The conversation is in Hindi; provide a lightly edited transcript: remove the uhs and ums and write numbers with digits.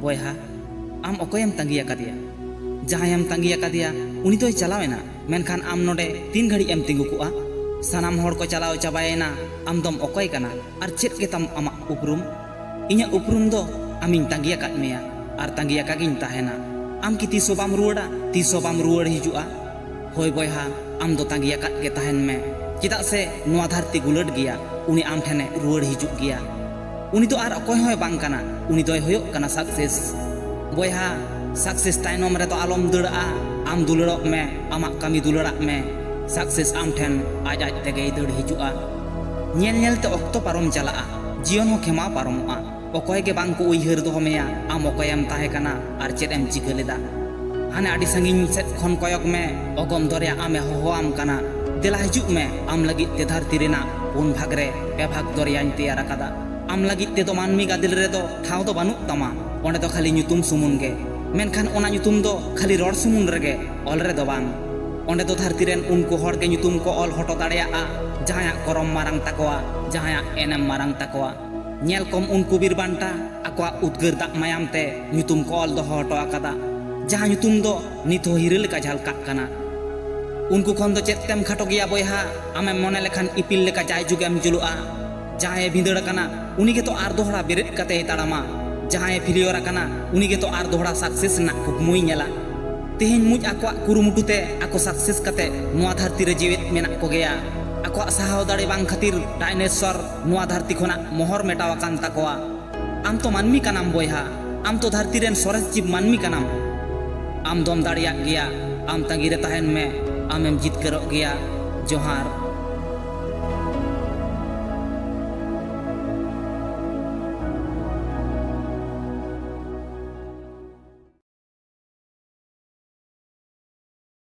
बोयहा आम अकोयम तंगी आकादिया जहायम तंगी आकादिया उनी तो चलावेना मेनखान आम नोडे 3 घड़ी एम तिंगु कुआ सानाम होड़ को चलाव चाबायना आम दम अकोय कना आर चेत के तम आमा उपरुम इnya उपरुम दो आमिन तंगी आकाद मेया आर तंगी आकागिन ताहेना आम की तीसो बाम रुवड़ा तीसो बाम रुवड़ हिजुआ होय बोयहा आम दो तंगी आकाद के ताहेन में चिदा से नुआ धरती गुलड गिया उनी आम ठेने रुवड़ हिजुक गिया उनी तो आर अकोय होय बांग कना उनी दोय होयो कना सक्सेस बोयहा सक्सेस ताइनोम रे तो आलम दुड़ा आम दुलड़क में आमा कमी दुलड़क में सक्सेस आम ठेन आज आज तेगे दड़ हिजुआ नेल नेल ते ऑक्तो पारम चला जीवन हो खेमा पारमोआ अकोय के बांग को उइहर दो मेया आम अकोयम ताहे कना आर चेद एम चिका लेदा हाने आडी संगिन सेट खन कोयक में अगम दरिया आमे हो आम कना देला हिजुक में आम लगी ते धरती रेना पुन भाग रे पे भाग दरियान तैयार आकादा आम लगी ते दो मानमी गादिल रे दो ठाव दो बानुक तमा ओंडे दो खाली nyutum सुमुन गे मेनखान ओना nyutum दो खाली रोड सुमुन रेगे ऑल रे दो बांग ओंडे दो धरती रेन उनको हर के nyutum को ऑल हटो दाड़ेया जहाया करम मारंग ताकोआ जहाया एनएम मारंग ताकोआ नेल कम उनको बीर बांटा आकोआ उद्गर दाग मायाम ते nyutum को ऑल दो हटो आकादा जहां nyutum दो नित हो हिरे लेका झलकाक कना उनको खन दो चेतेम खाटो गया बोयहा आमे मने लेखान इपिल लेका जाय जुगेम जुलुआ जहां भिंदड़ कना उनी के तो आर दोहरा बेरेट कते ताड़ामा जहां फिलियर कना उनी के तो आर दोहरा सक्सेस ना कुकमुई नेला तेहेन मुज आको कुरुमुटुते आको सक्सेस कते नुआ धरती रे जीवित मेना को गया आको साहाव दाड़े बांग खातिर डायनासोर नुआ धरती खोना मोहर मेटावा कान ताकोआ आम तो मानमी कनाम बोयहा आम तो धरती रेन सोरेस जीव मानमी कनाम आम दोम दाड़िया गया आम तंगी रे ताहेन में आमेम जीत करो गया जोहार।